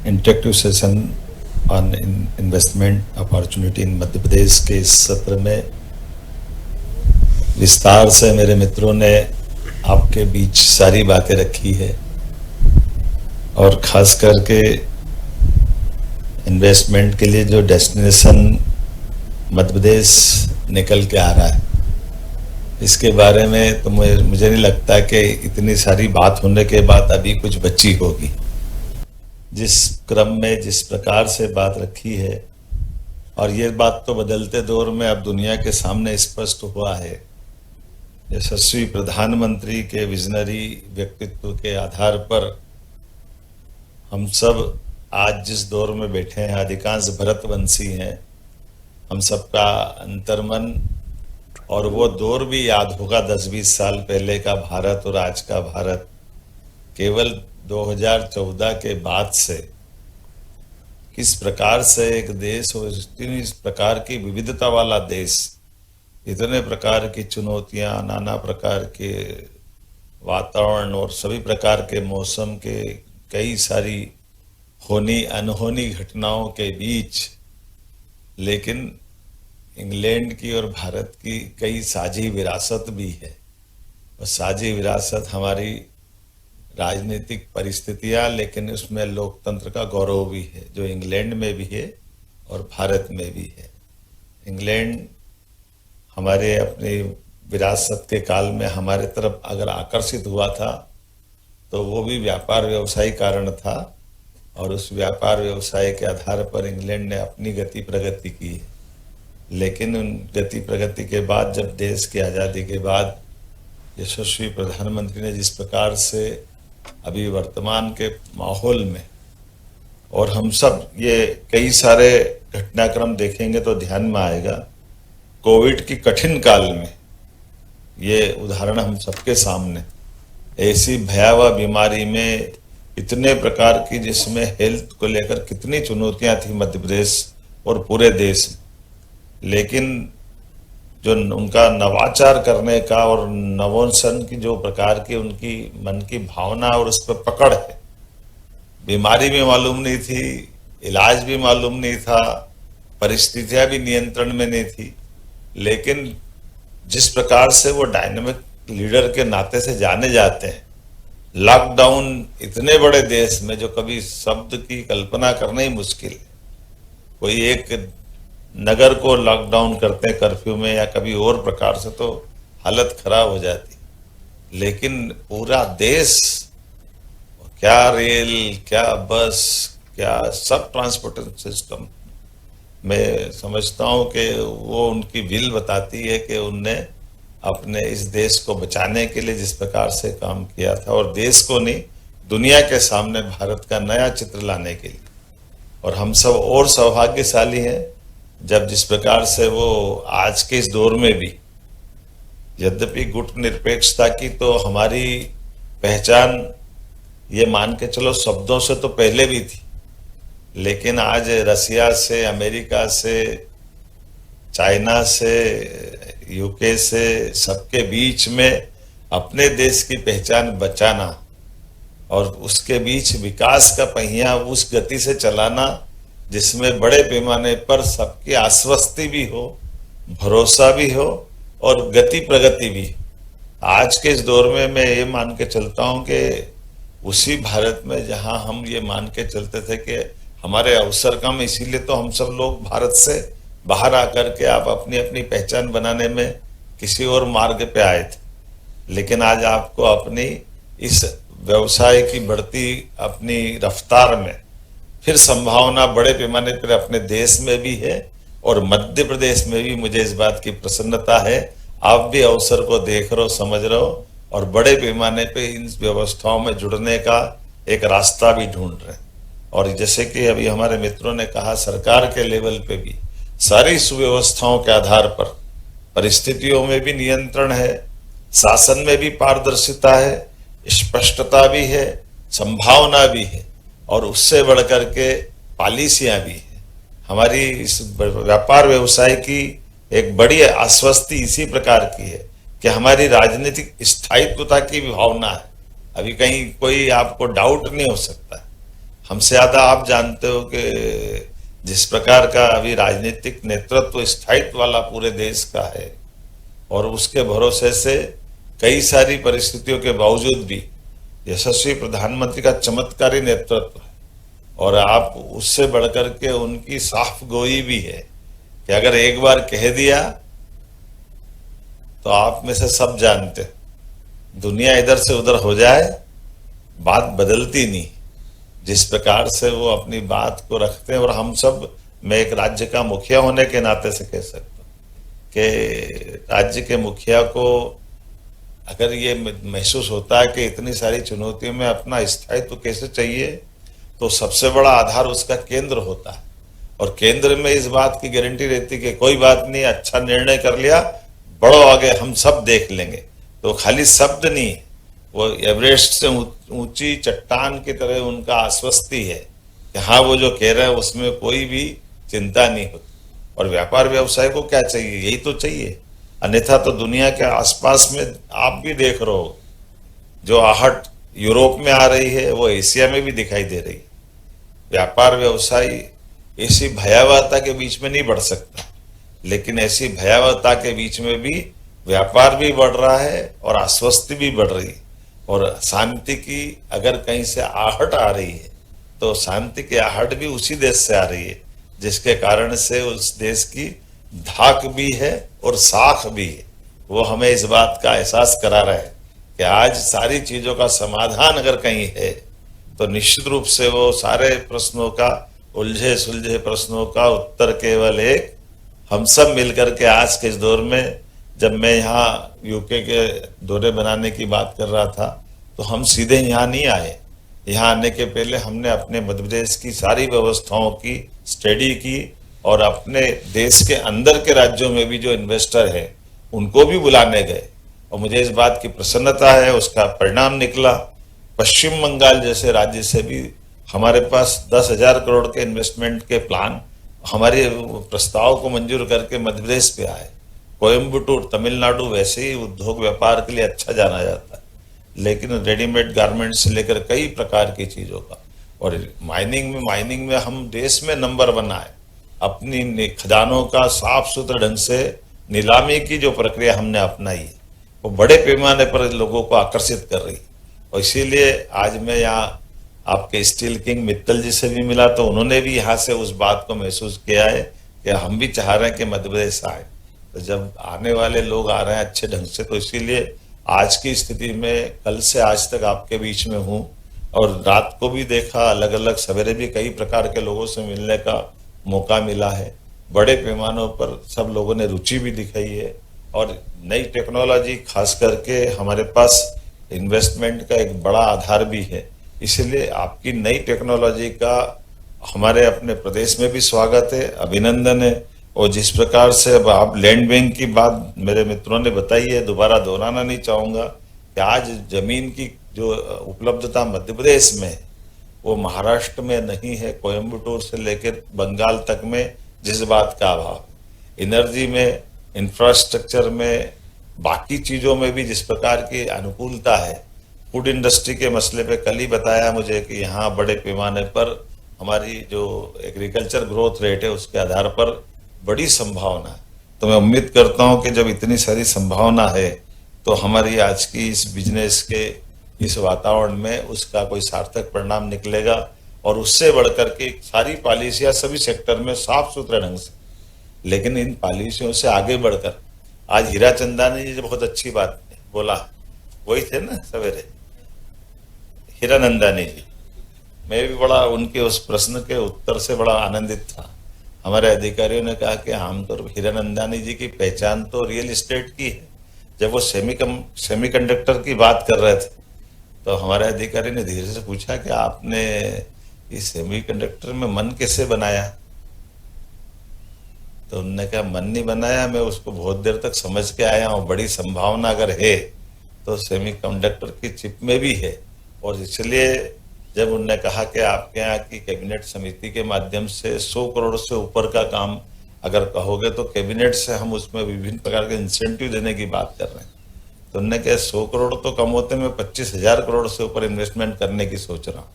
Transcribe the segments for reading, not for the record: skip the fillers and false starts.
Interactive session on investment opportunity in Madhya Pradesh के इस सत्र में विस्तार से मेरे मित्रों ने आपके बीच सारी बातें रखी है और खास करके इन्वेस्टमेंट के लिए जो डेस्टिनेशन मध्य प्रदेश निकल के आ रहा है, इसके बारे में तो मुझे नहीं लगता कि इतनी सारी बात होने के बाद अभी कुछ बची होगी। जिस क्रम में जिस प्रकार से बात रखी है, और ये बात तो बदलते दौर में अब दुनिया के सामने स्पष्ट हुआ है। यशस्वी प्रधानमंत्री के विजनरी व्यक्तित्व के आधार पर हम सब आज जिस दौर में बैठे हैं, अधिकांश भरतवंशी हैं, हम सबका अंतर्मन और वो दौर भी याद होगा 10-20 साल पहले का भारत और आज का भारत। केवल 2014 के बाद से किस प्रकार से एक देश और इस प्रकार की विविधता वाला देश, इतने प्रकार की चुनौतियां, नाना प्रकार के वातावरण और सभी प्रकार के मौसम के कई सारी होनी अनहोनी घटनाओं के बीच, लेकिन इंग्लैंड की और भारत की कई साझी विरासत भी है। और साझी विरासत हमारी राजनीतिक परिस्थितियां, लेकिन उसमें लोकतंत्र का गौरव भी है, जो इंग्लैंड में भी है और भारत में भी है। इंग्लैंड हमारे अपनी विरासत के काल में हमारे तरफ अगर आकर्षित हुआ था तो वो भी व्यापार व्यवसाय कारण था, और उस व्यापार व्यवसाय के आधार पर इंग्लैंड ने अपनी गति प्रगति की है। लेकिन उन गति प्रगति के बाद, जब देश की आज़ादी के बाद यशस्वी प्रधानमंत्री ने जिस प्रकार से अभी वर्तमान के माहौल में, और हम सब ये कई सारे घटनाक्रम देखेंगे तो ध्यान में आएगा, कोविड की कठिन काल में ये उदाहरण हम सबके सामने, ऐसी भयावह बीमारी में इतने प्रकार की, जिसमें हेल्थ को लेकर कितनी चुनौतियां थी मध्य प्रदेश और पूरे देश में, लेकिन जो उनका नवाचार करने का और नवोन्मेष की जो प्रकार की उनकी मन की भावना और उस पर पकड़ है, बीमारी भी मालूम नहीं थी, इलाज भी मालूम नहीं था, परिस्थितियां भी नियंत्रण में नहीं थी, लेकिन जिस प्रकार से वो डायनामिक लीडर के नाते से जाने जाते हैं, लॉकडाउन इतने बड़े देश में जो कभी शब्द की कल्पना करना ही मुश्किल है। कोई एक नगर को लॉकडाउन करते हैं कर्फ्यू में या कभी और प्रकार से तो हालत खराब हो जाती, लेकिन पूरा देश, क्या रेल, क्या बस, क्या सब ट्रांसपोर्टेशन सिस्टम, मैं समझता हूं कि वो उनकी विल बताती है कि उनने अपने इस देश को बचाने के लिए जिस प्रकार से काम किया था, और देश को नहीं दुनिया के सामने भारत का नया चित्र लाने के लिए। और हम सब और सौभाग्यशाली हैं जब जिस प्रकार से वो आज के इस दौर में भी, यद्यपि गुट निरपेक्षता की तो हमारी पहचान ये मान के चलो शब्दों से तो पहले भी थी, लेकिन आज रसिया से, अमेरिका से, चाइना से, यूके से, सबके बीच में अपने देश की पहचान बचाना और उसके बीच विकास का पहिया उस गति से चलाना जिसमें बड़े पैमाने पर सबकी आश्वस्ति भी हो, भरोसा भी हो और गति प्रगति भी। आज के इस दौर में मैं ये मान के चलता हूं कि उसी भारत में जहां हम ये मान के चलते थे कि हमारे अवसर कम, इसीलिए तो हम सब लोग भारत से बाहर आकर के आप अपनी अपनी पहचान बनाने में किसी और मार्ग पे आए थे, लेकिन आज आपको अपनी इस व्यवसाय की बढ़ती अपनी रफ्तार में फिर संभावना बड़े पैमाने पर अपने देश में भी है, और मध्य प्रदेश में भी मुझे इस बात की प्रसन्नता है, आप भी अवसर को देख रहे हो, समझ रहे हो, और बड़े पैमाने पे इन व्यवस्थाओं में जुड़ने का एक रास्ता भी ढूंढ रहे हैं। और जैसे कि अभी हमारे मित्रों ने कहा, सरकार के लेवल पे भी सारी सुव्यवस्थाओं के आधार पर परिस्थितियों में भी नियंत्रण है, शासन में भी पारदर्शिता है, स्पष्टता भी है, संभावना भी है, और उससे बढ़कर के पॉलिसियां भी है। हमारी इस व्यापार व्यवसाय की एक बड़ी आश्वस्ति इसी प्रकार की है कि हमारी राजनीतिक स्थायित्वता की भी भावना है। अभी कहीं कोई आपको डाउट नहीं हो सकता। हमसे ज्यादा आप जानते हो कि जिस प्रकार का अभी राजनीतिक नेतृत्व स्थायित्व वाला पूरे देश का है, और उसके भरोसे से कई सारी परिस्थितियों के बावजूद भी यशस्वी प्रधानमंत्री का चमत्कारी नेतृत्व है। और आप उससे बढ़कर के उनकी साफ गोई भी है कि अगर एक बार कह दिया तो आप में से सब जानते, दुनिया इधर से उधर हो जाए बात बदलती नहीं। जिस प्रकार से वो अपनी बात को रखते हैं, और हम सब, मैं एक राज्य का मुखिया होने के नाते से कह सकता हूँ कि राज्य के मुखिया को अगर ये महसूस होता है कि इतनी सारी चुनौतियों में अपना स्थायित्व कैसे चाहिए, तो सबसे बड़ा आधार उसका केंद्र होता है। और केंद्र में इस बात की गारंटी रहती कि कोई बात नहीं, अच्छा निर्णय कर लिया, बढ़ो आगे, हम सब देख लेंगे। तो खाली शब्द नहीं, वो एवरेस्ट से ऊंची चट्टान की तरह उनका आश्वस्ति है कि हाँ, वो जो कह रहे हैं उसमें कोई भी चिंता नहीं होती। और व्यापार व्यवसाय को क्या चाहिए? यही तो चाहिए। अन्यथा तो दुनिया के आसपास में आप भी देख रहे हो, जो आहट यूरोप में आ रही है वो एशिया में भी दिखाई दे रही है। व्यापार व्यवसाय ऐसी भयावहता के बीच में नहीं बढ़ सकता, लेकिन ऐसी भयावहता के बीच में भी व्यापार भी बढ़ रहा है और आश्वस्ति भी बढ़ रही है। और शांति की अगर कहीं से आहट आ रही है, तो शांति की आहट भी उसी देश से आ रही है, जिसके कारण से उस देश की धाक भी है और साख भी है। वो हमें इस बात का एहसास करा रहा है कि आज सारी चीजों का समाधान अगर कहीं है, तो निश्चित रूप से वो सारे प्रश्नों का, उलझे सुलझे प्रश्नों का उत्तर केवल एक, हम सब मिलकर के आज के इस दौर में, जब मैं यहाँ यूके के दौरे बनाने की बात कर रहा था, तो हम सीधे यहाँ नहीं आए। यहाँ आने के पहले हमने अपने मध्य प्रदेश की सारी व्यवस्थाओं की स्टडी की, और अपने देश के अंदर के राज्यों में भी जो इन्वेस्टर है उनको भी बुलाने गए। और मुझे इस बात की प्रसन्नता है, उसका परिणाम निकला। पश्चिम बंगाल जैसे राज्य से भी हमारे पास 10,000 करोड़ के इन्वेस्टमेंट के प्लान, हमारे प्रस्ताव को मंजूर करके मध्य प्रदेश पे आए। कोयम्बटूर, तमिलनाडु वैसे ही उद्योग व्यापार के लिए अच्छा जाना जाता है, लेकिन रेडीमेड गारमेंट से लेकर कई प्रकार की चीजों का। और माइनिंग में हम देश में नंबर 1 आए। अपनी खदानों का साफ सुथरे ढंग से नीलामी की जो प्रक्रिया हमने अपनाई है, वो बड़े पैमाने पर लोगों को आकर्षित कर रही। और इसीलिए आज मैं यहाँ आपके स्टील किंग मित्तल जी से भी मिला, तो उन्होंने भी यहाँ से उस बात को महसूस किया है कि हम भी चाह रहे हैं कि मध्य प्रदेश आए। तो जब आने वाले लोग आ रहे हैं अच्छे ढंग से, तो इसीलिए आज की स्थिति में कल से आज तक आपके बीच में हूँ। और रात को भी देखा, अलग अलग सवेरे भी कई प्रकार के लोगों से मिलने का मौका मिला है। बड़े पैमानों पर सब लोगों ने रुचि भी दिखाई है, और नई टेक्नोलॉजी खास करके हमारे पास इन्वेस्टमेंट का एक बड़ा आधार भी है। इसलिए आपकी नई टेक्नोलॉजी का हमारे अपने प्रदेश में भी स्वागत है, अभिनंदन है। और जिस प्रकार से अब आप लैंड बैंक की बात मेरे मित्रों ने बताई है, दोबारा दोहराना नहीं चाहूँगा कि आज जमीन की जो उपलब्धता मध्य प्रदेश में है, वो महाराष्ट्र में नहीं है। कोयम्बटूर से लेकर बंगाल तक में जिस बात का अभाव, एनर्जी में, इंफ्रास्ट्रक्चर में, बाकी चीज़ों में भी जिस प्रकार की अनुकूलता है। फूड इंडस्ट्री के मसले पे कल ही बताया मुझे कि यहाँ बड़े पैमाने पर हमारी जो एग्रीकल्चर ग्रोथ रेट है, उसके आधार पर बड़ी संभावना है। तो मैं उम्मीद करता हूँ कि जब इतनी सारी संभावना है, तो हमारी आज की इस बिजनेस के इस वातावरण में उसका कोई सार्थक परिणाम निकलेगा। और उससे बढ़कर के सारी पॉलिसियां सभी सेक्टर में साफ सुथरे ढंग से, लेकिन इन पॉलिसियों से आगे बढ़कर आज हीरा चंदानी जी बहुत अच्छी बात बोला, वही थे ना सवेरे, हीरानंदानी जी। मैं भी बड़ा उनके उस प्रश्न के उत्तर से बड़ा आनंदित था। हमारे अधिकारियों ने कहा कि आमतौर पर हीरानंदानी जी की पहचान तो रियल एस्टेट की है। जब वो सेमीकंडक्टर की बात कर रहे थे, तो हमारे अधिकारी ने धीरे से पूछा कि आपने इस सेमीकंडक्टर में मन कैसे बनाया? तो उन्होंने कहा मन नहीं बनाया, मैं उसको बहुत देर तक समझ के आया हूँ। बड़ी संभावना अगर है तो सेमीकंडक्टर की चिप में भी है। और इसलिए जब उन्होंने कहा कि आपके यहाँ की कैबिनेट समिति के माध्यम से 100 करोड़ से ऊपर का काम अगर कहोगे, तो कैबिनेट से हम उसमें विभिन्न प्रकार के इंसेंटिव देने की बात कर रहे हैं। तो उन्होंने कहा 100 करोड़ तो कम होते, मैं 25,000 करोड़ से ऊपर इन्वेस्टमेंट करने की सोच रहा हूँ।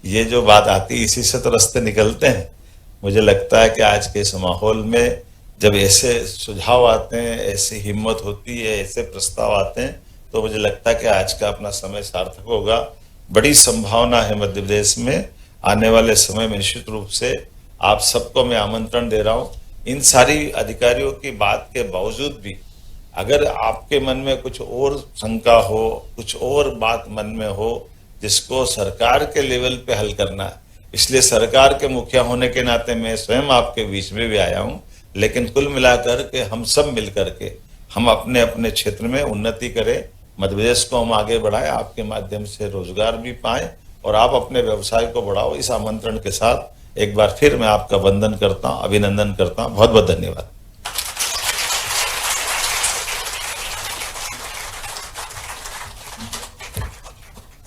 ये जो बात आती है इसी से तो रास्ते निकलते हैं। मुझे लगता है कि आज के इस माहौल में जब ऐसे सुझाव आते हैं, ऐसी हिम्मत होती है, ऐसे प्रस्ताव आते हैं, तो मुझे लगता है कि आज का अपना समय सार्थक होगा। बड़ी संभावना है मध्य प्रदेश में आने वाले समय में। निश्चित रूप से आप सबको मैं आमंत्रण दे रहा हूं। इन सारी अधिकारियों की बात के बावजूद भी अगर आपके मन में कुछ और शंका हो, कुछ और बात मन में हो जिसको सरकार के लेवल पे हल करना है, इसलिए सरकार के मुखिया होने के नाते मैं स्वयं आपके बीच में भी आया हूं। लेकिन कुल मिलाकर के हम सब मिलकर के हम अपने अपने क्षेत्र में उन्नति करें, मध्य प्रदेश को हम आगे बढ़ाएं, आपके माध्यम से रोजगार भी पाएं और आप अपने व्यवसाय को बढ़ाओ। इस आमंत्रण के साथ एक बार फिर मैं आपका वंदन करता हूं, अभिनंदन करता हूं। बहुत बहुत धन्यवाद।